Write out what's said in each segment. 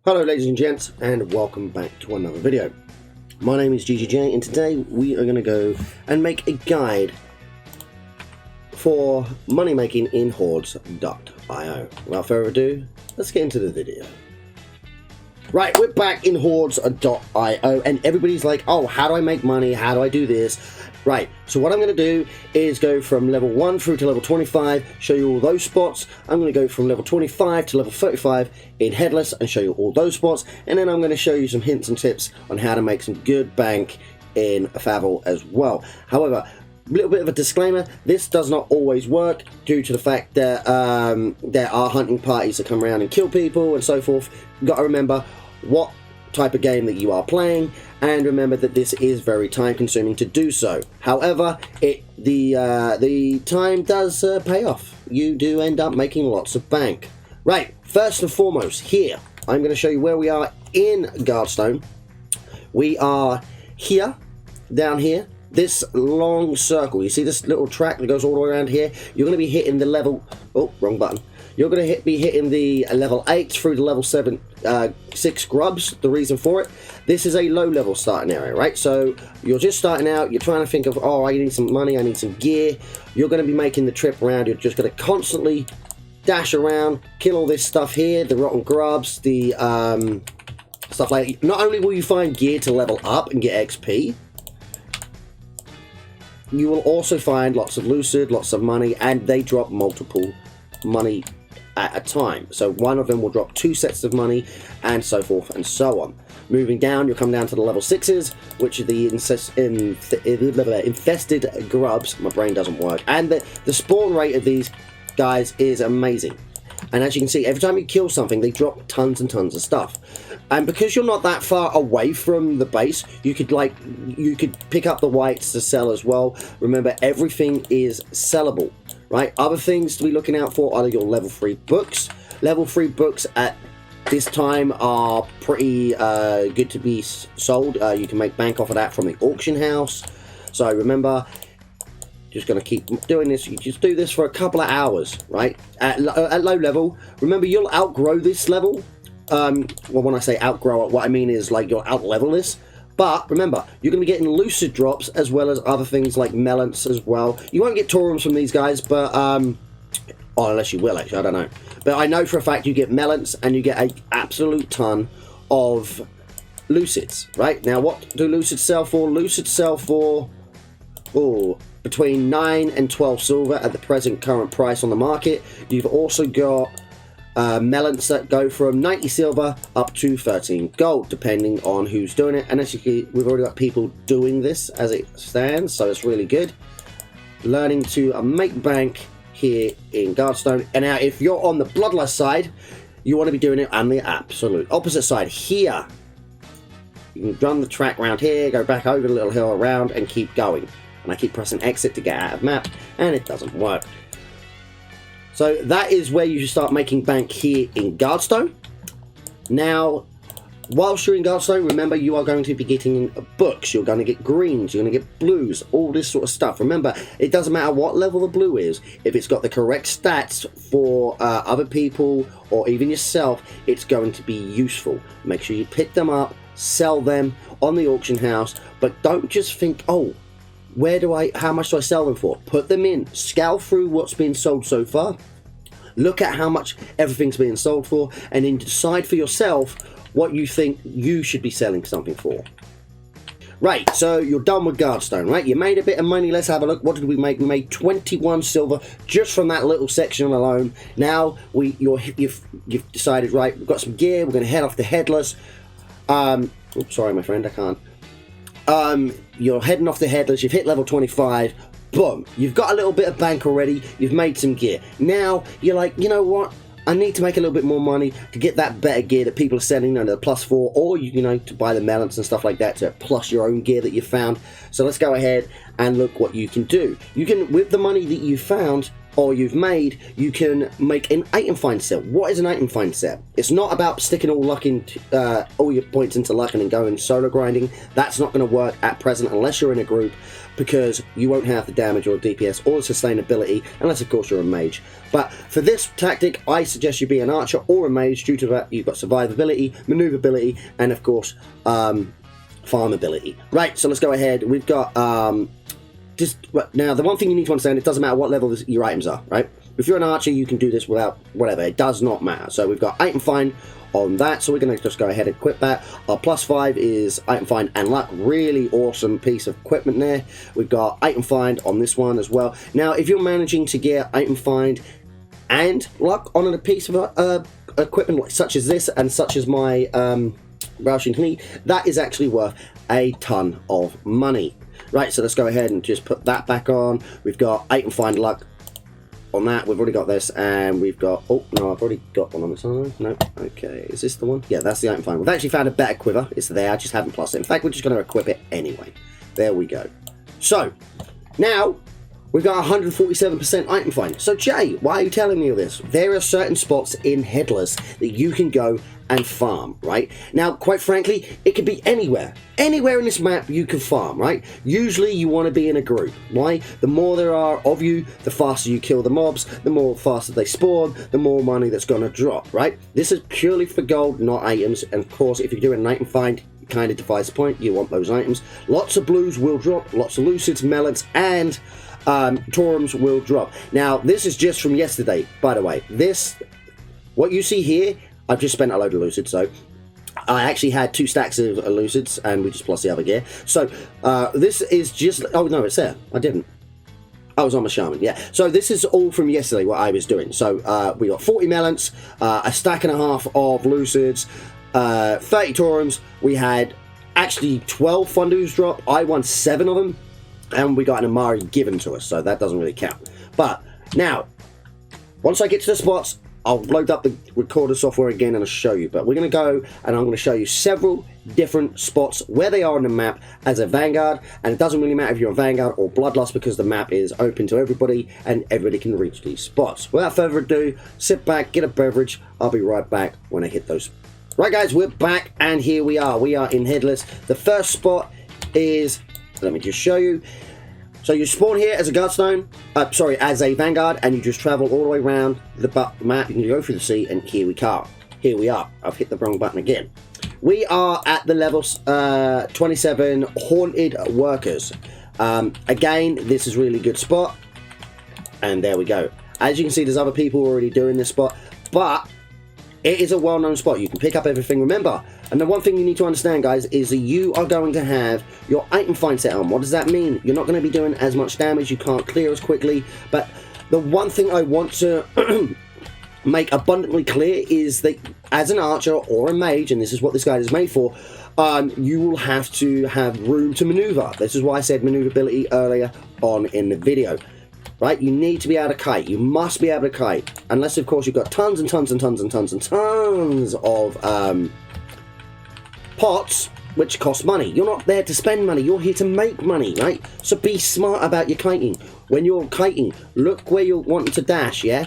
Hello ladies and gents, and welcome back to another video. My name is GGJ, and today we are going to go and make a guide for money making in Hordes.io. Without further ado, let's get into the video. Right, we're back in Hordes.io, and everybody's like, oh, how do I make money? How do I do this? Right, so what I'm going to do is go from level 1 through to level 25, show you all those spots. I'm going to go from level 25 to level 35 in headless and show you all those spots, and then I'm going to show you some hints and tips on how to make some good bank in Fabul as well. However, a little bit of a disclaimer, this does not always work due to the fact that there are hunting parties that come around and kill people and so forth. You've got to remember what type of game that you are playing, and remember that this is very time consuming to do so. However, the time does pay off. You do end up making lots of bank. Right, first and foremost, here I'm going to show you where we are in Guardstone. We are here, down here, this long circle. You see this little track that goes all the way around here? You're going to be hitting the level, oh, wrong button. You're going to be hitting the level 8 through to level 6 grubs. The reason for it, this is a low level starting area, right? So you're just starting out, you're trying to think of, oh, I need some money, I need some gear. You're going to be making the trip around. You're just going to constantly dash around, kill all this stuff here, the rotten grubs, the stuff like that. Not only will you find gear to level up and get XP, you will also find lots of lucid, lots of money, and they drop multiple money at a time. So one of them will drop 2 sets of money, and so forth and so on. Moving down, you'll come down to the level 6s, which are the infested grubs. My brain doesn't work. And the spawn rate of these guys is amazing. And as you can see, every time you kill something, they drop tons and tons of stuff. And because you're not that far away from the base, you could pick up the whites to sell as well. Remember, everything is sellable, right? Other things to be looking out for are your level 3 books. Level 3 books at this time are pretty good to be sold. You can make bank off of that from the auction house. So remember, just going to keep doing this. You just do this for a couple of hours, right? At low level, remember, you'll outgrow this level. Well, when I say outgrow it, what I mean is like you'll outlevel this. But remember, you're going to be getting lucid drops as well as other things like melons as well. You won't get Taurums from these guys, but unless you will, actually, I don't know. But I know for a fact you get melons and you get an absolute ton of lucids, right? Now, what do lucids sell for? Lucids sell for between 9 and 12 silver at the present current price on the market. You've also got melons that go from 90 silver up to 13 gold, depending on who's doing it. And as you can, we've already got people doing this as it stands, so it's really good. Learning to make bank here in Guardstone. And now, if you're on the Bloodlust side, you want to be doing it on the absolute opposite side here. You can run the track around here, go back over the little hill around, and keep going. And I keep pressing exit to get out of map, and it doesn't work. So that is where you should start making bank here in Guardstone. Now, whilst you're in Guardstone, remember, you are going to be getting books. You're going to get greens, you're going to get blues, all this sort of stuff. Remember, it doesn't matter what level the blue is. If it's got the correct stats for other people or even yourself, it's going to be useful. Make sure you pick them up, sell them on the auction house, but don't just think, oh, how much do I sell them for? Put them in, scour through what's been sold so far, look at how much everything's being sold for, and then decide for yourself what you think you should be selling something for. Right, so you're done with Guardstone, right? You made a bit of money. Let's have a look. What did we make? We made 21 silver just from that little section alone. Now you've decided, right, we've got some gear, we're going to head off to headless. Oops, sorry my friend, I can't. You're heading off the headless, you've hit level 25, boom, you've got a little bit of bank already, you've made some gear. Now, you're like, you know what, I need to make a little bit more money to get that better gear that people are selling under the +4, or, you know, to buy the melons and stuff like that to plus your own gear that you found. So let's go ahead and look what you can do. You can, with the money that you found, or you've made, you can make an item find set. What is an item find set? It's not about sticking all your points into luck and then going solo grinding. That's not going to work at present unless you're in a group. because you won't have the damage or DPS or the sustainability, unless of course you're a mage. But for this tactic, I suggest you be an archer or a mage. Due to that, you've got survivability, maneuverability, and of course farmability. Right, so let's go ahead. We've got now the one thing you need to understand, it doesn't matter what level your items are, right? If you're an archer, you can do this without whatever, it does not matter. So we've got item find on that, so we're going to just go ahead and equip that. Our +5 is item find and luck, really awesome piece of equipment there. We've got item find on this one as well. Now if you're managing to get item find and luck on a piece of equipment such as this and such as my Roushing Knee, that is actually worth a ton of money. Right, so let's go ahead and just put that back on. We've got item find luck on that. We've already got this, and we've got, oh no, I've already got one on this one. No, okay, is this the one? Yeah, that's the item find. We've actually found a better quiver. It's there, I just haven't plussed it. In fact, we're just going to equip it anyway. There we go. So now we've got 147% item find. So Jay, why are you telling me all this? There are certain spots in Headless that you can go and farm, right? Now, quite frankly, it could be anywhere. Anywhere in this map you can farm, right? Usually you want to be in a group. Why? The more there are of you, the faster you kill the mobs, the more faster they spawn, the more money that's going to drop, right? This is purely for gold, not items. And of course, if you're doing an item find, it kind of defies the point. You want those items. Lots of blues will drop, lots of lucids, melons, and Torums will drop. Now, this is just from yesterday, by the way. This, what you see here, I've just spent a load of lucids, so I actually had 2 stacks of lucids, and we just plus the other gear. So this is just, oh no, it's there. I didn't. I was on my shaman, yeah. So this is all from yesterday, what I was doing. So we got 40 melons, a stack and a half of lucids, 30 Torums. We had actually 12 fundus drop. I won 7 of them, and we got an Amari given to us, so that doesn't really count. But now, once I get to the spots, I'll load up the recorder software again and I'll show you. But we're going to go and I'm going to show you several different spots where they are on the map as a Vanguard. And it doesn't really matter if you're a Vanguard or Bloodlust, because the map is open to everybody and everybody can reach these spots. Without further ado, sit back, get a beverage. I'll be right back when I hit those. Right guys, we're back and here we are. We are in Headless. The first spot is, let me just show you. So you spawn here as a Guardstone, as a Vanguard, and you just travel all the way around the map. You can go through the sea, and here we are. Here we are. I've hit the wrong button again. We are at the level 27 Haunted Workers. Again, this is a really good spot, and there we go. As you can see, there's other people already doing this spot, but it is a well-known spot. You can pick up everything. Remember, and the one thing you need to understand, guys, is that you are going to have your item find set on. What does that mean? You're not going to be doing as much damage. You can't clear as quickly. But the one thing I want to make abundantly clear is that as an archer or a mage, and this is what this guide is made for, you will have to have room to maneuver. This is why I said maneuverability earlier on in the video. Right, you need to be able to kite. You must be able to kite, unless of course you've got tons and tons and tons and tons and tons of pots, which cost money. You're not there to spend money. You're here to make money, right? So be smart about your kiting. When you're kiting, look where you're wanting to dash. Yeah,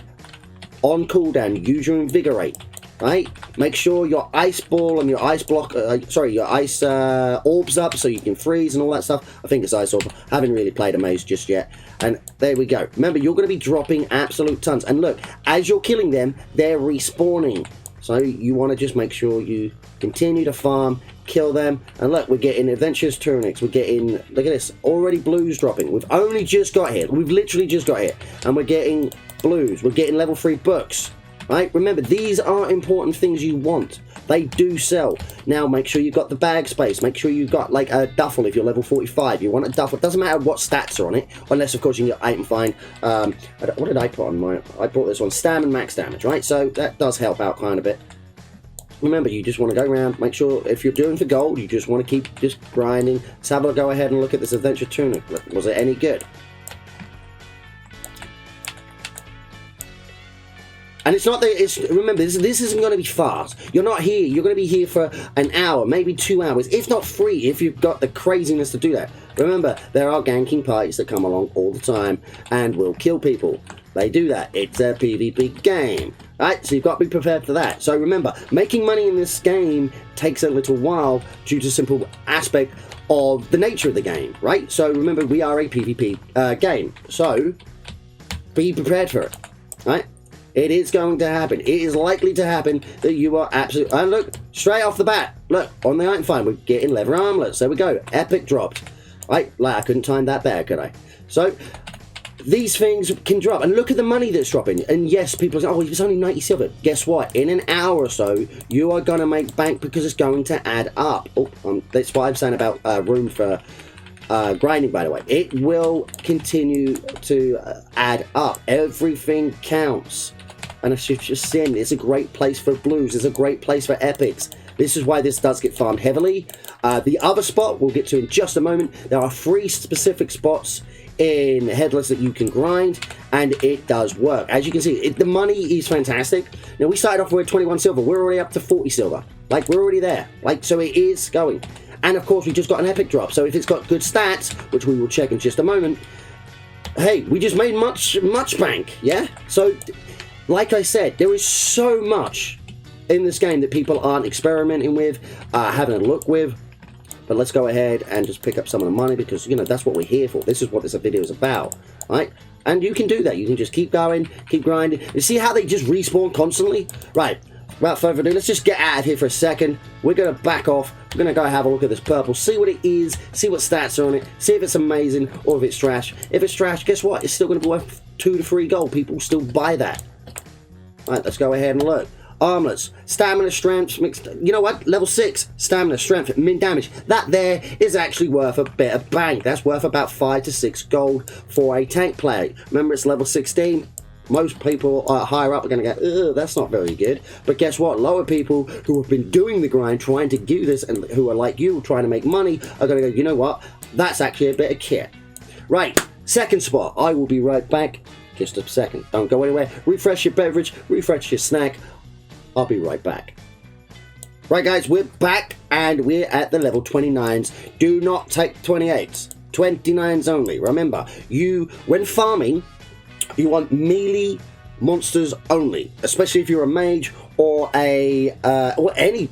on cooldown, use your invigorate. Right, make sure your ice ball and your ice block, your ice orbs up so you can freeze and all that stuff. I think it's ice orb. I haven't really played a maze just yet. And there we go. Remember, you're going to be dropping absolute tons. And look, as you're killing them, they're respawning. So you want to just make sure you continue to farm, kill them. And look, we're getting adventurous tunics. We're getting, look at this, already blues dropping. We've only just got here. We've literally just got here. And we're getting blues. We're getting level 3 books. Right, remember, these are important things you want. They do sell. Now make sure you've got the bag space. Make sure you've got like a duffel if you're level 45. You want a duffel. It doesn't matter what stats are on it, unless of course you can get item find. What did I put on my? I bought this one, stam and max damage, right? So that does help out kind of bit. Remember, you just want to go around, make sure if you're doing for gold, you just want to keep just grinding. Let's have a go ahead and look at this adventure tunic. Was it any good? And it's not that it's, remember, this isn't going to be fast. You're not here. You're going to be here for an hour, maybe 2 hours, if not 3, if you've got the craziness to do that. Remember, there are ganking parties that come along all the time and will kill people. They do that. It's a PvP game. Right, so you've got to be prepared for that. So remember, making money in this game takes a little while due to simple aspect of the nature of the game, right? So remember, we are a PvP game, so be prepared for it, right? It is going to happen. It is likely to happen that you are absolutely... And look, straight off the bat, look, on the item find, we're getting leather armlets. There we go, epic drops, right? Like, I couldn't time that better, could I? So... these things can drop, and look at the money that's dropping. And yes, people say, oh, it's only 90 silver. Guess what? In an hour or so, you are going to make bank because it's going to add up. Oh, that's what I'm saying about room for grinding, by the way. It will continue to add up. Everything counts. And I should just say, it's a great place for blues. It's a great place for epics. This is why this does get farmed heavily. The other spot, we'll get to in just a moment. There are 3 specific spots in headless that you can grind, and it does work. As you can see, the money is fantastic. Now, we started off with 21 silver. We're already up to 40 silver. Like, we're already there. Like, so it is going. And of course, we just got an epic drop. So if it's got good stats, which we will check in just a moment, hey, we just made much bank, yeah? So, like I said, there is so much in this game that people aren't experimenting with, having a look with. But let's go ahead and just pick up some of the money because, you know, that's what we're here for. This is what this video is about, right? And you can do that. You can just keep going, keep grinding. You see how they just respawn constantly? Right, without further ado, let's just get out of here for a second. We're going to back off. We're going to go have a look at this purple, see what it is, see what stats are on it, see if it's amazing or if it's trash. If it's trash, guess what? It's still going to be worth 2 to 3 gold. People still buy that. Right, let's go ahead and look. Armlets, stamina, strength, mixed. You know what? Level 6, stamina, strength, min damage. That there is actually worth a bit of bank. That's worth about 5 to 6 gold for a tank player. Remember, it's level 16. Most people higher up are going to go, ugh, that's not very good. But guess what? Lower people who have been doing the grind, trying to do this, and who are like you, trying to make money, are going to go, you know what? That's actually a bit of kit. Right, second spot. I will be right back. Just a second. Don't go anywhere. Refresh your beverage, refresh your snack. I'll be right back. Right, guys, we're back, and we're at the level 29s. Do not take 28s. 29s only. Remember, when farming, you want melee monsters only, especially if you're a mage or or any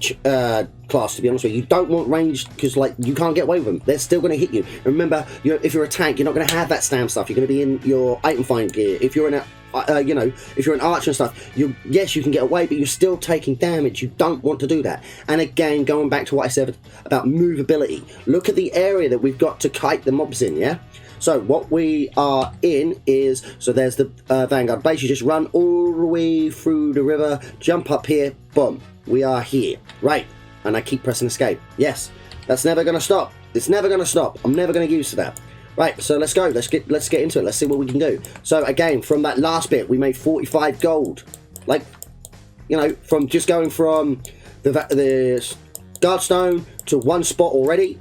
class, to be honest with you. You don't want ranged because, like, you can't get away with them. They're still going to hit you. Remember, if you're a tank, you're not going to have that stam stuff. You're going to be in your item find gear. If you're in a if you're an archer and stuff, yes, you can get away, but you're still taking damage. You don't want to do that. And again, going back to what I said about movability, look at the area that we've got to kite the mobs in, yeah? So what we are in is, so there's the Vanguard base. You just run all the way through the river, jump up here, boom, we are here. Right, and I keep pressing escape. Yes, that's never going to stop. It's never going to stop. I'm never going to get used to that. Right, so let's go. Let's get into it. Let's see what we can do. So again, from that last bit, we made 45 gold. Like, you know, from just going from the Guardstone to one spot already,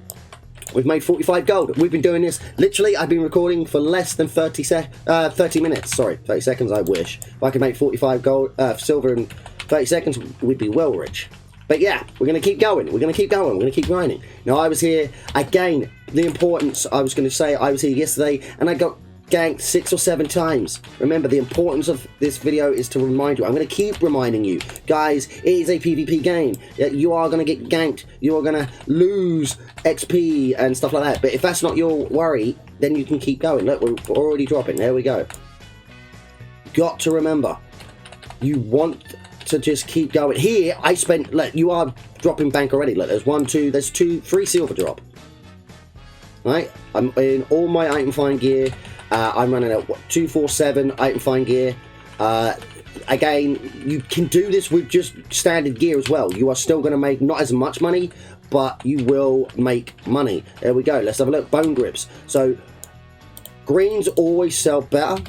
we've made 45 gold. We've been doing this, literally, I've been recording for less than 30 minutes. Sorry, 30 seconds, I wish. If I could make 45 gold, silver in 30 seconds, we'd be well rich. But yeah, we're going to keep going. We're going to keep going. We're going to keep grinding. Now, I was here, again, the importance, I was going to say, I was here yesterday, and I got ganked 6 or 7 times. Remember, the importance of this video is to remind you. I'm going to keep reminding you. Guys, it is a PvP game. You are going to get ganked. You are going to lose XP and stuff like that. But if that's not your worry, then you can keep going. Look, we're already dropping. There we go. Got to remember, you want to just keep going. Here, I spent, look, you are dropping bank already. Look, there's 1, 2, there's 2, 3 silver drop. Right? I'm in all my item find gear. I'm running at 247 item find gear. Again, you can do this with just standard gear as well. You are still going to make not as much money, but you will make money. There we go. Let's have a look. Bone grips. So greens always sell better.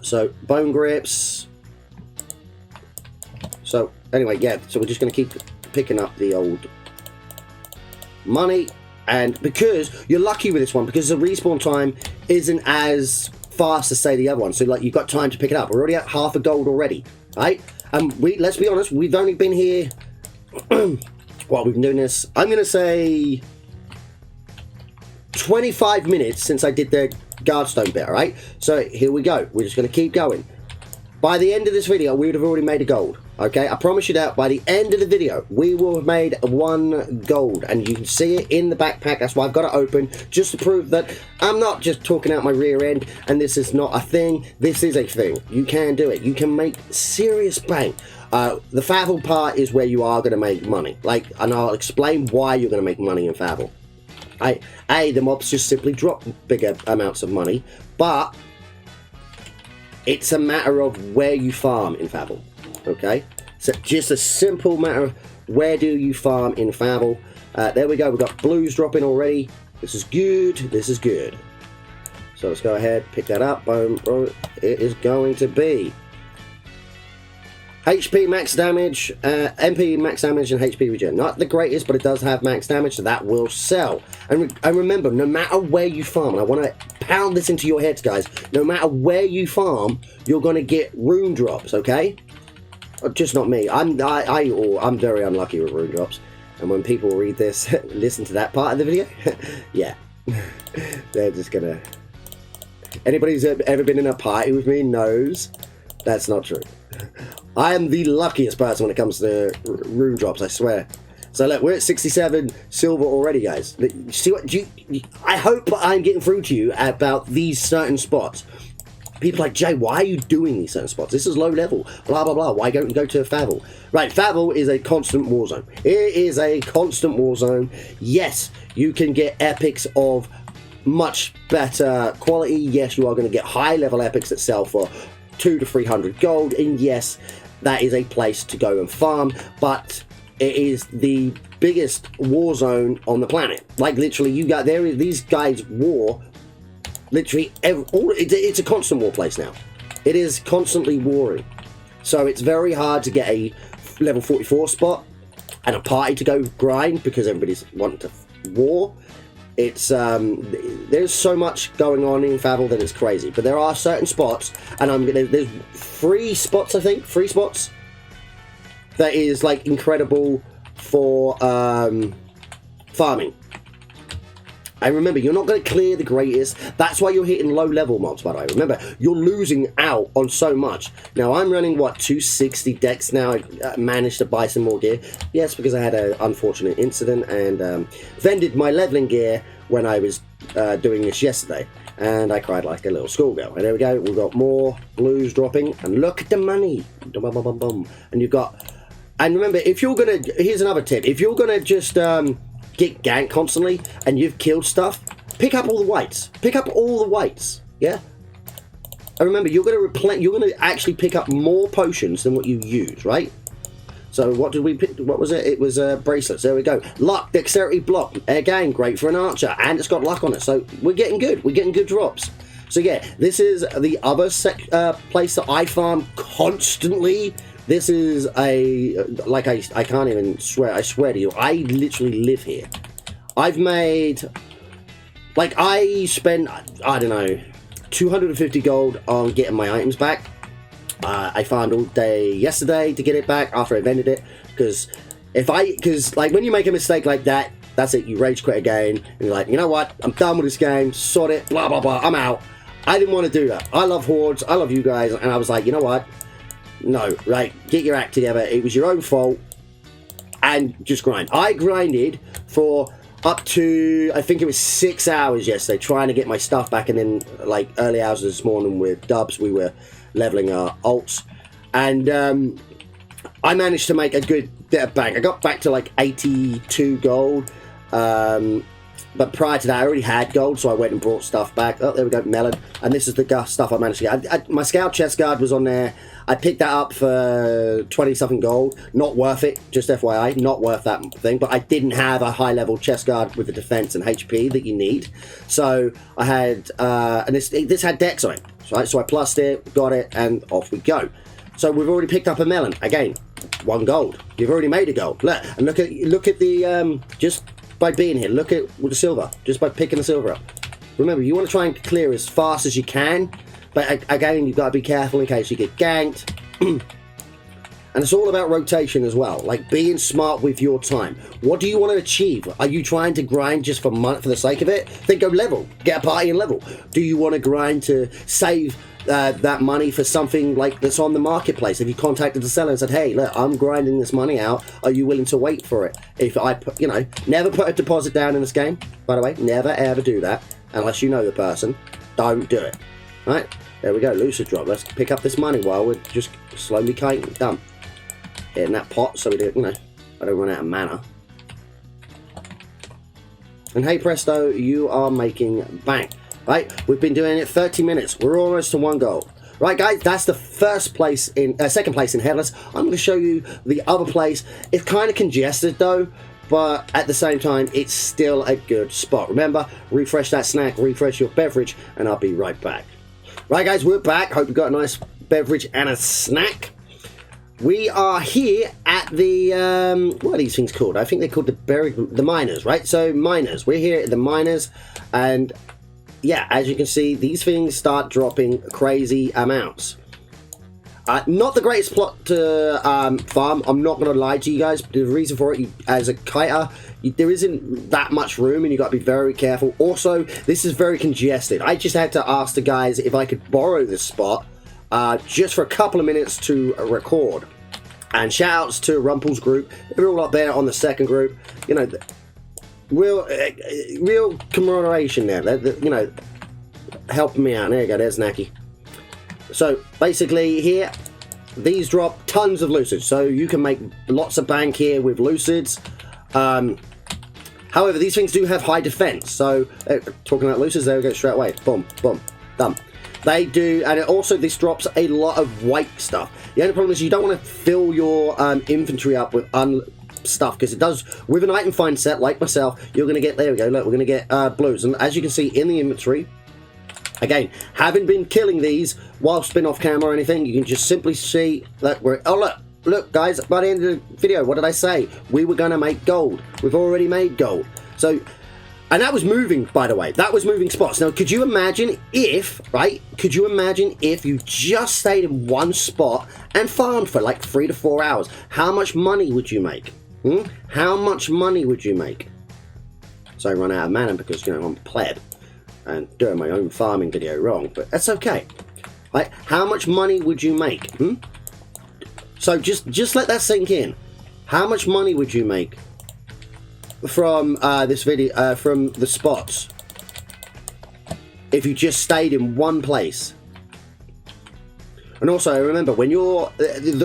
So bone grips. So anyway, yeah. So we're just going to keep picking up the old money. And because you're lucky with this one, because the respawn time isn't as fast as, say, the other one. So, like, you've got time to pick it up. We're already at half a gold already, right? And let's be honest, we've only been here... well, we've been doing this, I'm going to say 25 minutes since I did the Guardstone bit, all right? So, here we go. We're just going to keep going. by the end of this video, we would have already made a gold. Okay, I promise you that by the end of the video, we will have made 1 gold, and you can see it in the backpack. That's why I've got it open, just to prove that I'm not just talking out my rear end, and this is not a thing. This is a thing. You can do it. You can make serious bank. The Fabul part is where you are going to make money. And I'll explain why you're going to make money in Fabul. The mobs just simply drop bigger amounts of money, but it's a matter of where you farm in Fabul. Okay, so just a simple matter of where do you farm in Fabul. There we go, we've got blues dropping already. This is good, this is good. So let's go ahead, pick that up. Boom, it is going to be HP max damage, MP max damage, and HP regen. Not the greatest, but it does have max damage, so that will sell. And remember, no matter where you farm, and I want to pound this into your heads, guys, no matter where you farm, you're going to get rune drops, okay? Just not me. I'm very unlucky with rune drops. And when people read this, listen to that part of the video, yeah, they're just gonna... Anybody who's ever been in a party with me knows that's not true. I am the luckiest person when it comes to rune drops, I swear. So look, we're at 67 silver already, guys. See what? I hope I'm getting through to you about these certain spots. People are like, Jay, why are you doing these certain spots? This is low level, blah, blah, blah. Why don't you go to Fabul? Right, Fabul is a constant war zone. It is a constant war zone. Yes, you can get epics of much better quality. Yes, you are going to get high level epics that sell for 200 to 300 gold. And yes, that is a place to go and farm. But it is the biggest war zone on the planet. Like literally, these guys war. Literally, it's a constant war place now. It is constantly warring. So it's very hard to get a level 44 spot and a party to go grind because everybody's wanting to war. It's there's so much going on in Fabul that it's crazy. But there are certain spots, and there's 3 spots, I think, 3 spots that is like incredible for farming. And remember, you're not going to clear the greatest. That's why you're hitting low level mobs, by the way. Remember, you're losing out on so much. Now, I'm running, what, 260 dex now. I managed to buy some more gear. Yes, because I had an unfortunate incident and vended my leveling gear when I was doing this yesterday. And I cried like a little schoolgirl. And there we go. We've got more blues dropping. And look at the money. And you've got... And remember, if you're going to... Here's another tip. If you're going to just... get ganked constantly and you've killed stuff, pick up all the weights. Pick up all the weights. Yeah. And remember, you're going to actually pick up more potions than what you use, right? So what did we pick? What was it? It was bracelets. There we go. Luck, dexterity, block. Again, great for an archer, and it's got luck on it. So we're getting good. We're getting good drops. So yeah, this is the other place that I farm constantly. This is I can't even swear. I swear to you, I literally live here. I've made, I spent, I don't know, 250 gold on getting my items back. I farmed all day yesterday to get it back after I vended it. Because when you make a mistake like that, that's it. You rage quit again, and you're like, you know what? I'm done with this game. Sod it. Blah blah blah. I'm out. I didn't want to do that. I love Hordes. I love you guys, and I was like, you know what? No, right, get your act together. It was your own fault, and just grind. I grinded for up to, I think it was 6 hours yesterday, trying to get my stuff back, and then early hours this morning with Dubs, we were leveling our alts, and I managed to make a good bit of bank. I got back to 82 gold, but prior to that, I already had gold, so I went and brought stuff back. Oh, there we go, melon. And this is the stuff I managed to get. My scout chest guard was on there. I picked that up for 20-something gold. Not worth it, just FYI. Not worth that thing. But I didn't have a high-level chest guard with the defense and HP that you need. So I had... and this had dex on it. Right? So I plussed it, got it, and off we go. So we've already picked up a melon. Again, 1 gold. You've already made a gold. Look, and look at the... just... by being here, look at the silver, just by picking the silver up. Remember, you want to try and clear as fast as you can, but again, you've got to be careful in case you get ganked. And it's all about rotation as well, being smart with your time. What do you want to achieve? Are you trying to grind just for the sake of it? Then go level, get a party and level. Do you want to grind to save that money for something like that's on the marketplace. If you contacted the seller and said, hey, look, I'm grinding this money out, are you willing to wait for it? If I put, you know, never put a deposit down in this game, by the way, never ever do that unless you know the person. Don't do it. Right, there we go, lucid drop. Let's pick up this money while we're just slowly kiting. Done. Hitting that pot so we don't, you know, I don't run out of mana. And hey presto, you are making bank. Right, we've been doing it 30 minutes. We're almost to 1 goal. Right, guys, that's the second place in headless. I'm going to show you the other place. It's kind of congested though, but at the same time, it's still a good spot. Remember, refresh that snack, refresh your beverage, and I'll be right back. Right, guys, we're back. Hope you got a nice beverage and a snack. We are here at the, what are these things called? I think they're called the miners, right? So, miners. We're here at the miners, and yeah, as you can see, these things start dropping crazy amounts. Not the greatest plot to farm, I'm not going to lie to you guys. The reason for it, as a kiter, there isn't that much room and you've got to be very careful. Also, this is very congested. I just had to ask the guys if I could borrow this spot just for a couple of minutes to record. And shout outs to Rumpel's group. They're all up there on the second group. You know, real commemoration there. You know, helping me out. There you go, there's Naki. So basically here, these drop tons of lucids, so you can make lots of bank here with lucids. However, these things do have high defense, so talking about lucids, there we go, straight away, boom, boom, done. They do, and also this drops a lot of white stuff. The only problem is you don't want to fill your inventory up with stuff, because it does, with an item find set like myself, you're going to get, there we go, look, we're going to get blues, and as you can see in the inventory, again, haven't been killing these whilst been off camera or anything. You can just simply see that we're... Oh, look, guys, by the end of the video, what did I say? We were going to make gold. We've already made gold. So, and that was moving, by the way. That was moving spots. Now, could you imagine if, right? Could you imagine if you just stayed in one spot and farmed for like 3 to 4 hours? How much money would you make? How much money would you make? So I run out of mana because, you know, I'm a pleb and doing my own farming video wrong, but that's okay. Right? How much money would you make? So just let that sink in. How much money would you make from this video, from the spots, if you just stayed in one place? And also remember, when you're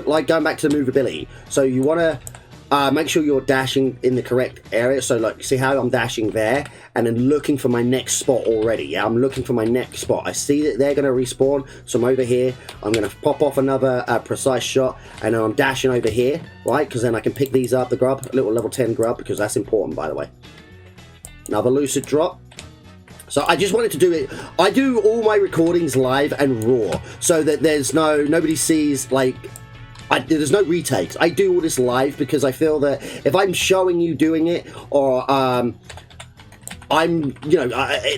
like going back to the movability, so you want to make sure you're dashing in the correct area. So like, see how I'm dashing there and then looking for my next spot already. Yeah, I'm looking for my next spot. I see that they're going to respawn, so I'm over here. I'm going to pop off another precise shot, and then I'm dashing over here, right? Because then I can pick these up, the grub, a little level 10 grub, because that's important, by the way. Another lucid drop. So I just wanted to do it. I do all my recordings live and raw, so that there's nobody sees like, there's no retakes. I do all this live because I feel that if I'm showing you doing it, or I'm, you know,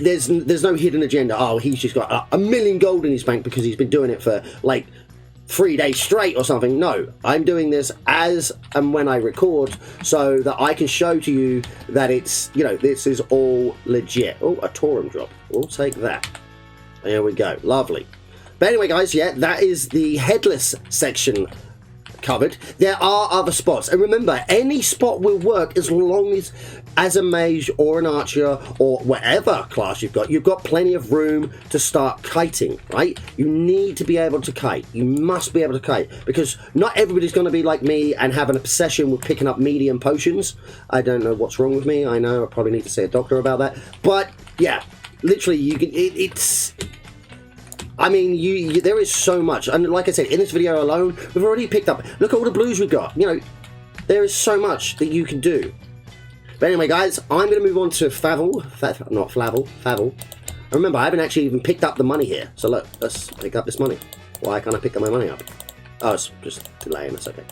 there's no hidden agenda. Oh, he's just got a million gold in his bank because he's been doing it for like 3 days straight or something. No, I'm doing this as and when I record, so that I can show to you that it's, you know, this is all legit. Oh, a Taurum drop. We'll take that. There we go. Lovely. But anyway, guys, yeah, that is the headless section covered. There are other spots, and remember, any spot will work as long as a mage or an archer or whatever class you've got plenty of room to start kiting, right? You need to be able to kite. You must be able to kite, because not everybody's going to be like me and have an obsession with picking up medium potions. I don't know what's wrong with me. I know I probably need to see a doctor about that, but yeah, literally you can, it's, I mean, there is so much, and like I said, in this video alone, we've already picked up, look at all the blues we've got, you know, there is so much that you can do. But anyway, guys, I'm going to move on to Fabul, not Flavel, Fabul. And remember, I haven't actually even picked up the money here, so look, let's pick up this money. Why can't I pick up my money up? Oh, it's just delaying, that's okay.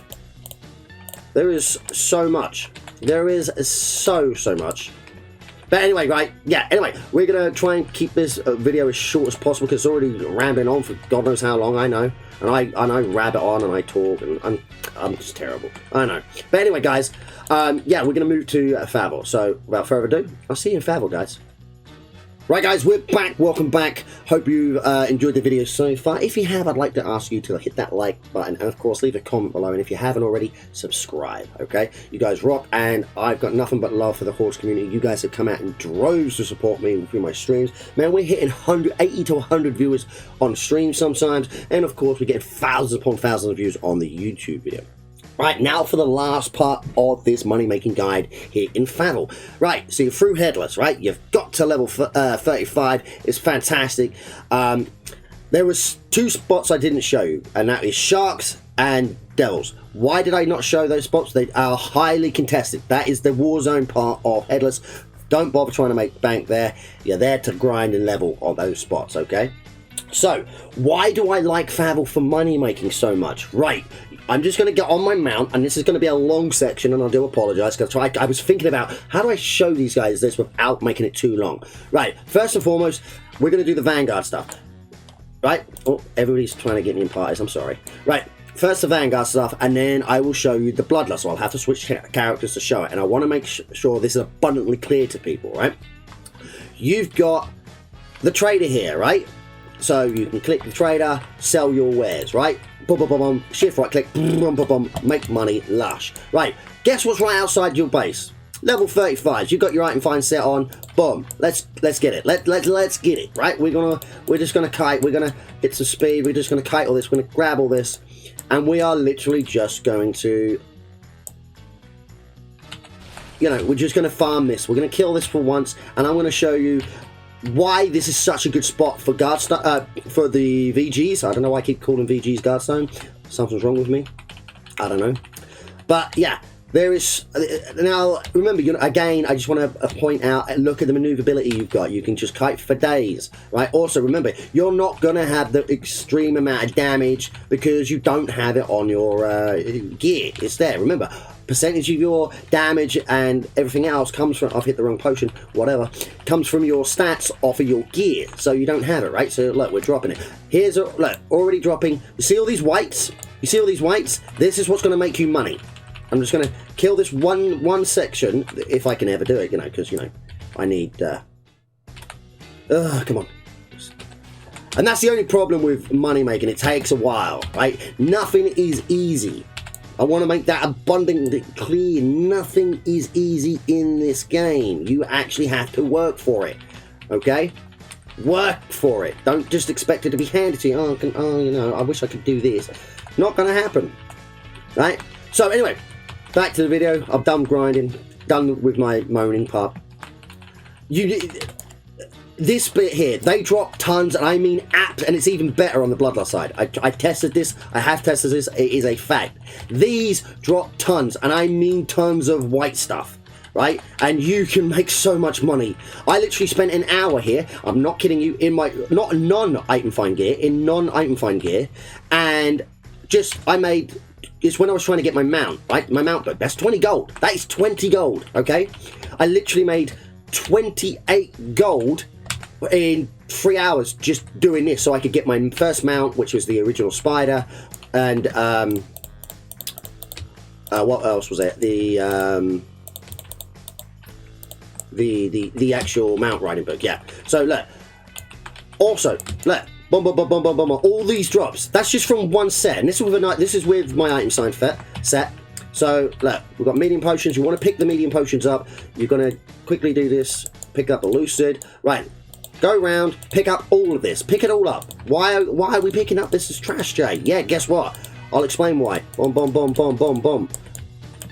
There is so much, there is so much. But anyway, right, yeah, anyway, we're going to try and keep this video as short as possible, because it's already rambling on for God knows how long, I know. And I rabbit on and I talk, and I'm just terrible, I know. But anyway, guys, yeah, we're going to move to Fabul. So, without further ado, I'll see you in Fabul, guys. Right guys, we're back, welcome back. Hope you enjoyed the video so far. If you have, I'd like to ask you to hit that like button and of course leave a comment below, and if you haven't already, subscribe, okay? You guys rock, and I've got nothing but love for the Hordes community. You guys have come out in droves to support me through my streams. Man, we're hitting 80 to 100 viewers on stream sometimes, and of course we're getting thousands upon thousands of views on the YouTube video. Right, now for the last part of this money-making guide here in Fabul. Right, so you're through headless, right? You've got to level 35. It's fantastic. There was 2 spots I didn't show you, and that is sharks and devils. Why did I not show those spots? They are highly contested. That is the war zone part of headless. Don't bother trying to make bank there. You're there to grind and level on those spots, okay? So, why do I like Fabul for money making so much? Right, I'm just going to get on my mount, and this is going to be a long section, and I do apologise, because I was thinking about how do I show these guys this without making it too long. Right, first and foremost, we're going to do the Vanguard stuff. Right, oh, everybody's trying to get me in parties, I'm sorry. Right, first the Vanguard stuff, and then I will show you the Bloodlust, so I'll have to switch characters to show it, and I want to make sure this is abundantly clear to people, right? You've got the trader here, right? So you can click the trader, sell your wares, right? Boom, boom, boom, boom. Shift right click, boom, boom, boom, make money, lush. Right, guess what's right outside your base? Level 35. You've got your item find set on. Boom. Let's get it. Let's get it. Right? We're just gonna kite. We're gonna hit some speed. We're just gonna kite all this. We're gonna grab all this, and we are literally just going to, you know, we're just gonna farm this. We're gonna kill this for once, and I'm gonna show you why this is such a good spot for for the VGs. I don't know why I keep calling VGs Guardstone. Something's wrong with me. I don't know. But yeah, there is. Now, remember, again, I just want to point out and look at the maneuverability you've got. You can just kite for days, right? Also, remember, you're not going to have the extreme amount of damage because you don't have it on your gear. It's there, remember. Percentage of your damage and everything else comes from, I've hit the wrong potion, whatever, comes from your stats off of your gear, so you don't have it, right? So look, we're dropping it. Here's a look, already dropping. You see all these whites? You see all these whites? This is what's going to make you money. I'm just going to kill this one section, if I can ever do it, you know, because, you know, I need, come on. And that's the only problem with money making. It takes a while, right? Nothing is easy. I want to make that abundantly clear. Nothing is easy in this game. You actually have to work for it, okay? Work for it. Don't just expect it to be handed to you. Oh, you know, I wish I could do this. Not going to happen, right? So anyway, back to the video. I'm done grinding, done with my moaning part. This bit here, they drop tons, and I mean and it's even better on the Bloodlust side. I tested this, I have tested this, it is a fact. These drop tons, and I mean tons of white stuff, right? And you can make so much money. I literally spent an hour here, I'm not kidding you, in my, not non-item find gear, in non-item find gear, and just, I made, it's when I was trying to get my mount, right? My mount book, that's 20 gold. That is 20 gold, okay? I literally made 28 gold in 3 hours just doing this, so I could get my first mount, which was the original spider, and what else was it? The actual mount riding book. Yeah. So look. Also, look. Boom, boom, boom, boom, boom, boom. All these drops. That's just from one set, and this is with my item sign set. So look, we've got medium potions. You want to pick the medium potions up. You're gonna quickly do this. Pick up a lucid. Right. Go around, pick up all of this. Pick it all up. Why are we picking up this as trash, Jay? Yeah, guess what? I'll explain why. Boom, boom, boom, boom, boom, boom.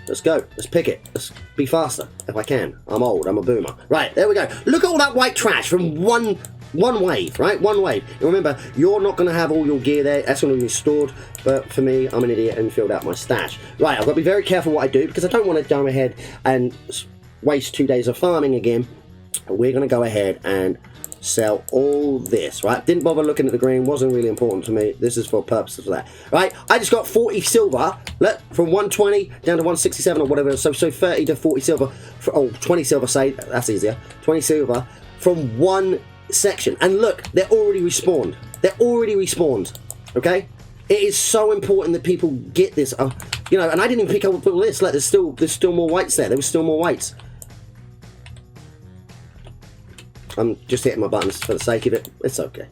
Let's go. Let's pick it. Let's be faster, if I can. I'm old. I'm a boomer. Right, there we go. Look at all that white trash from one wave, right? One wave. And remember, you're not going to have all your gear there. That's going to be stored. But for me, I'm an idiot and filled out my stash. Right, I've got to be very careful what I do, because I don't want to go ahead and waste 2 days of farming again. We're going to go ahead and sell all this, right? Didn't bother looking at the green, wasn't really important to me. This is for purposes of that, right? I just got 40 silver, look, from 120 down to 167 or whatever, so 30 to 40 silver, 20 silver, say, that's easier, 20 silver from one section, and look, they're already respawned. They're already respawned, okay? It is so important that people get this, you know, and I didn't even pick up all this. Look, there's still more whites there. There was still more whites. I'm just hitting my buttons for the sake of it. It's okay.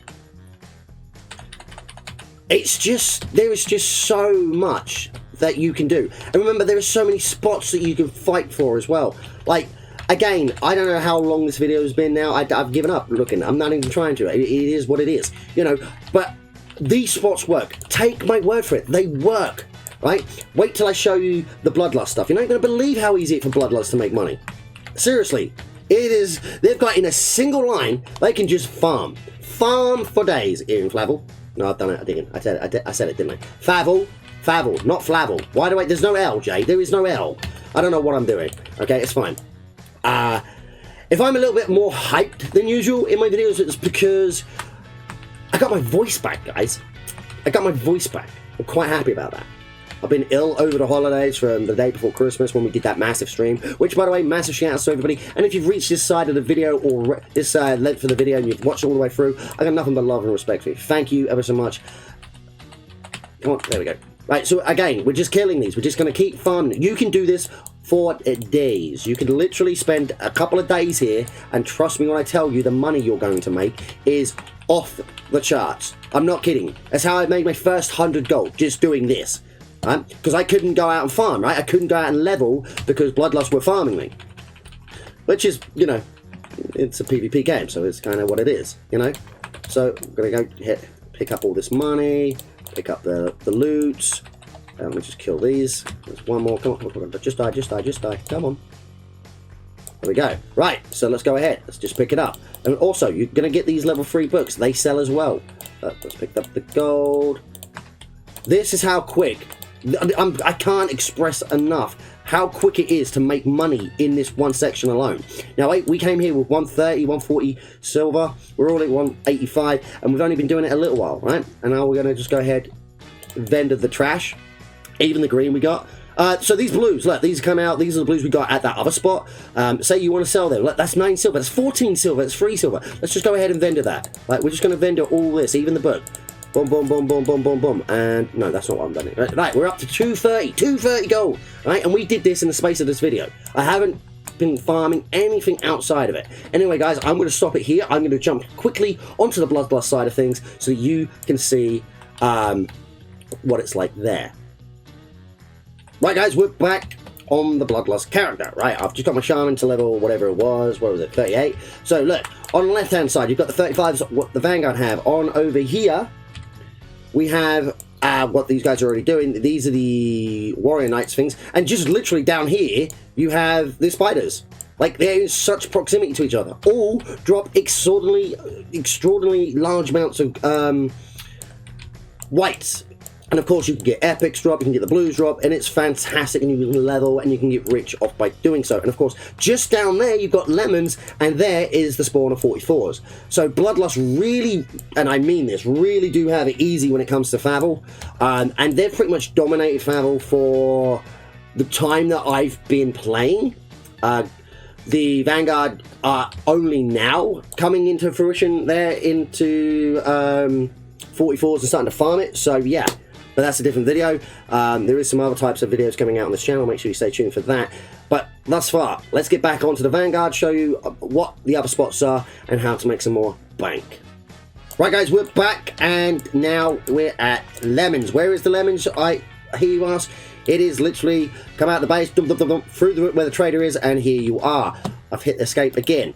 It's just, there is just so much that you can do. And remember, there are so many spots that you can fight for as well. Like, again, I don't know how long this video has been now. I've given up looking. I'm not even trying to. It is what it is, you know. But these spots work. Take my word for it. They work, right? Wait till I show you the Bloodlust stuff. You're not going to believe how easy it is for Bloodlust to make money. Seriously. It is, they've got in a single line, they can just farm. Farm for days. Here in Fabul. No, I've done it. I didn't. I said it, didn't I? Fabul. Fabul, not Flavel. Why do I, there's no L, Jay. There is no L. I don't know what I'm doing. Okay, it's fine. If I'm a little bit more hyped than usual in my videos, it's because I got my voice back, guys. I got my voice back. I'm quite happy about that. I've been ill over the holidays from the day before Christmas when we did that massive stream, which, by the way, massive shout-outs to everybody. And if you've reached this side of the video or this length of the video and you've watched all the way through, I got nothing but love and respect for you. Thank you ever so much. Come on, there we go. Right, so again, we're just killing these. We're just going to keep farming. You can do this for days. You can literally spend a couple of days here, and trust me when I tell you, the money you're going to make is off the charts. I'm not kidding. That's how I made my first 100 gold, just doing this. Because I couldn't go out and farm, right? I couldn't go out and level because Bloodlust were farming me. Which is, you know, it's a PvP game, so it's kind of what it is, you know? So, I'm going to go pick up all this money, pick up the loot. Let me just kill these. There's one more. Come on, just die. Come on. There we go. Right, so let's go ahead. Let's just pick it up. And also, you're going to get these level 3 books. They sell as well. Let's pick up the gold. This is how quick. I can't express enough how quick it is to make money in this one section alone. Now, we came here with 130, 140 silver. We're all at 185, and we've only been doing it a little while, right? And now we're going to just go ahead, vendor the trash, even the green we got. So these blues, look, these come out. These are the blues we got at that other spot. Say you want to sell them. Look, that's 9 silver. That's 14 silver. That's 3 silver. Let's just go ahead and vendor that. Like, we're just going to vendor all this, even the book. Boom, boom, boom, boom, boom, boom, boom. And no, that's not what I'm doing. Right, we're up to 230 gold. Right, and we did this in the space of this video. I haven't been farming anything outside of it. Anyway, guys, I'm going to stop it here. I'm going to jump quickly onto the Bloodlust side of things so you can see what it's like there. Right, guys, we're back on the Bloodlust character, right? I've just got my shaman to level whatever it was. What was it? 38. So look, on the left-hand side, you've got the 35s, what the Vanguard have. On over here, we have what these guys are already doing. These are the Warrior Knights things. And just literally down here, you have the spiders. Like, they're in such proximity to each other. All drop extraordinarily large amounts of whites. And of course, you can get epics drop, you can get the blues drop, and it's fantastic, and you can level, and you can get rich off by doing so. And of course, just down there, you've got lemons, and there is the spawn of 44s. So Bloodlust really, and I mean this, really do have it easy when it comes to Fabul. And they've pretty much dominated Fabul for the time that I've been playing. The Vanguard are only now coming into fruition there into 44s and starting to farm it, so yeah. But that's a different video. There is some other types of videos coming out on this channel. Make sure you stay tuned for that. But thus far, let's get back onto the Vanguard, show you what the other spots are and how to make some more bank. Right, guys, we're back, and now we're at lemons. Where is the lemons? I hear you ask. It is literally come out the base, through where the trader is, and here you are. I've hit escape again.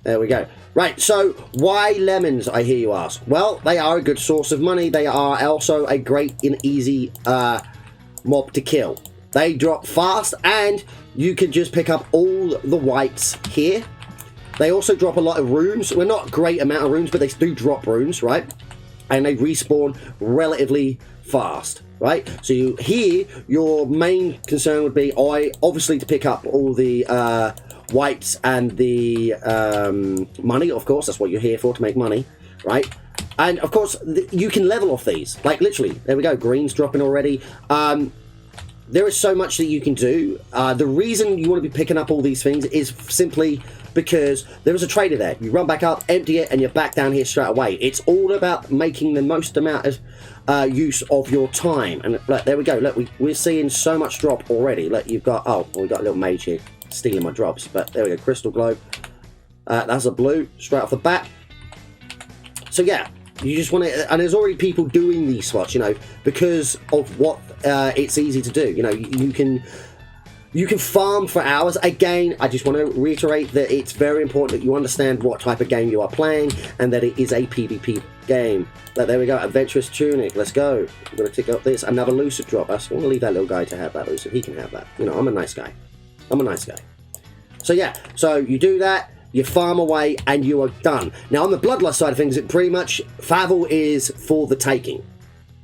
There we go. Right, so why lemons, I hear you ask? Well, they are a good source of money. They are also a great and easy mob to kill. They drop fast, and you can just pick up all the whites here. They also drop a lot of runes. Well, not a great amount of runes, but they do drop runes, right? And they respawn relatively fast, right? So here, your main concern would be, obviously, to pick up all the whites and the money, of course. That's what you're here for, to make money, right? And of course, you can level off these, like literally. There we go, green's dropping already. There is so much that you can do. The reason you want to be picking up all these things is simply because there is a trader there. You run back up, empty it, and you're back down here straight away. It's all about making the most amount of use of your time. And look, there we go. Look, we're seeing so much drop already. Look, you've got, we got a little mage here stealing my drops, but there we go, crystal globe. That's a blue straight off the bat. So yeah, you just want to, and there's already people doing these spots, you know, because of what it's easy to do. You know, you can farm for hours. Again, I just want to reiterate that it's very important that you understand what type of game you are playing and that it is a PvP game. But there we go, Adventurous Tunic, let's go. I'm going to tick up this, another Lucid drop. I just want to leave that little guy to have that Lucid, he can have that. You know, I'm a nice guy. I'm a nice guy. So yeah, so you do that, you farm away, and you are done. Now on the Bloodlust side of things, it pretty much, Fabul is for the taking.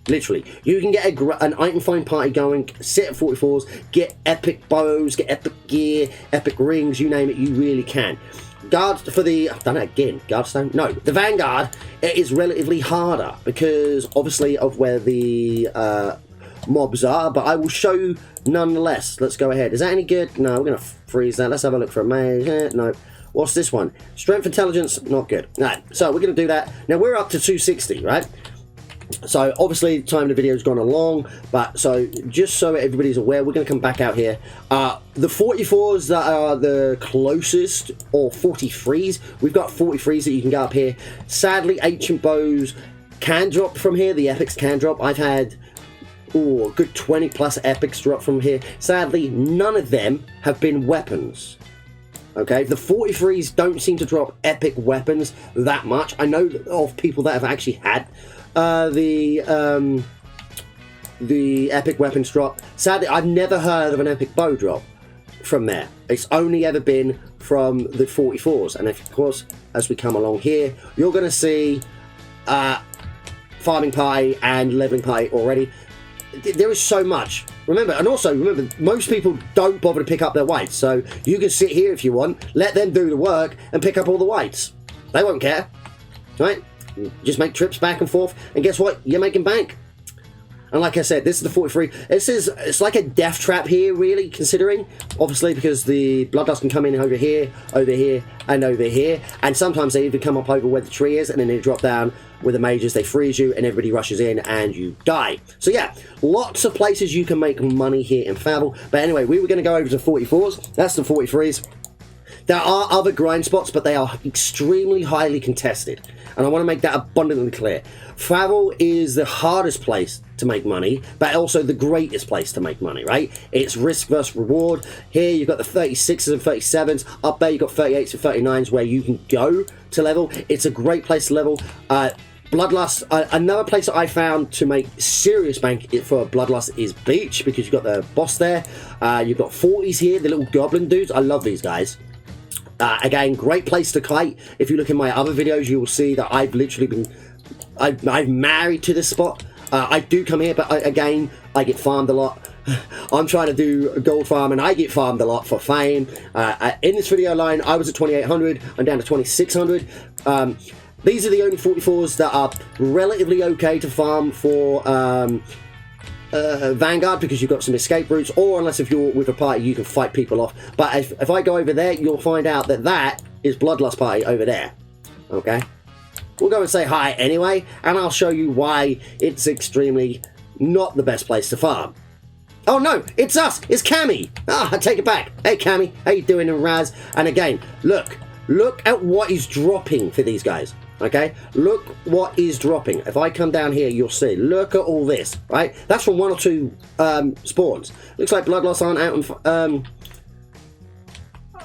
Literally, you can get an item find party going, sit at 44s, get epic bows, get epic gear, epic rings, you name it, you really can. Guard for the, I've done it again, Guardstone? No, the Vanguard, it is relatively harder because obviously of where the mobs are, but I will show you nonetheless. Let's go ahead. Is that any good? No, we're going to freeze that. Let's have a look for a mage. No. What's this one? Strength Intelligence, not good. Right, so we're going to do that. Now we're up to 260, right? So obviously time of the video has gone along, but so just so everybody's aware, we're going to come back out here. The 44s that are the closest, or 43s, we've got 43s that you can go up here. Sadly, Ancient Bows can drop from here. The epics can drop. I've had a good 20 plus epics drop from here. Sadly, none of them have been weapons. Okay, the 43s don't seem to drop epic weapons that much. I know of people that have actually had the epic weapons drop. Sadly, I've never heard of an epic bow drop from there. It's only ever been from the 44s, and of course, as we come along here, you're going to see farming party and leveling party already. There is so much. Remember, and also remember, most people don't bother to pick up their weights, so you can sit here if you want, let them do the work and pick up all the weights. They won't care, right? Just make trips back and forth, and guess what? You're making bank. And like I said, this is the 43. It's like a death trap here, really, considering, obviously, because the Bloodlust can come in over here, and over here, and sometimes they even come up over where the tree is, and then they drop down with the mages, they freeze you, and everybody rushes in, and you die. So yeah, lots of places you can make money here in Fabul. But anyway, we were going to go over to 44s. That's the 43s. There are other grind spots, but they are extremely highly contested. And I want to make that abundantly clear. Fabul is the hardest place to make money, but also the greatest place to make money, right? It's risk versus reward. Here you've got the 36s and 37s. Up there you've got 38s and 39s where you can go to level. It's a great place to level. Bloodlust, another place that I found to make serious bank for Bloodlust is Beach, because you've got the boss there. You've got 40s here, the little goblin dudes. I love these guys. Again, great place to kite. If you look in my other videos, you will see that I've literally been, I'm married to this spot. I do come here, but again, I get farmed a lot. I'm trying to do a gold farm, and I get farmed a lot for fame. In this video line, I was at 2800. I'm down to 2600. These are the only 44s that are relatively okay to farm for Vanguard, because you've got some escape routes, or unless if you're with a party you can fight people off. But if I go over there, you'll find out that that is Bloodlust party over there. Okay, we'll go and say hi anyway, and I'll show you why it's extremely not the best place to farm. Oh no, it's us, it's Cammy. I take it back. Hey Cammy, how you doing in Raz? And again, look at what is dropping for these guys. Okay, look what is dropping. If I come down here, you'll see. Look at all this, right? That's from 1 or 2 spawns. Looks like Bloodlust aren't out in.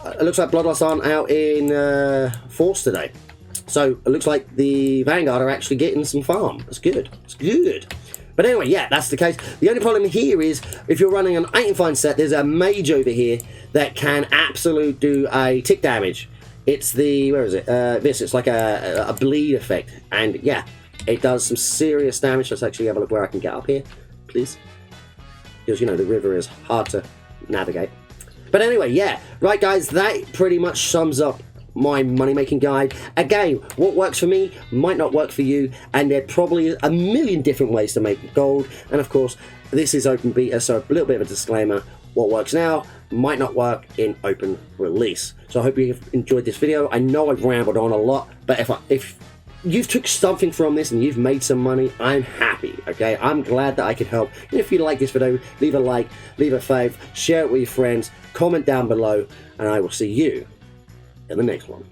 It looks like Bloodlust aren't out in Force today. So it looks like the Vanguard are actually getting some farm. That's good. It's good. But anyway, yeah, that's the case. The only problem here is if you're running an item find set, there's a mage over here that can absolutely do a tick damage. It's the, where is it? It's like a bleed effect. And yeah, it does some serious damage. Let's actually have a look where I can get up here, please. Because, you know, the river is hard to navigate. But anyway, yeah. Right, guys, that pretty much sums up my money-making guide. Again, what works for me might not work for you. And there are probably a million different ways to make gold. And of course, this is open beta, so a little bit of a disclaimer. What works now might not work in open release. So I hope you've enjoyed this video. I know I've rambled on a lot, but if you've took something from this and you've made some money, I'm happy, okay? I'm glad that I could help. And if you like this video, leave a like, leave a fave, share it with your friends, comment down below, and I will see you in the next one.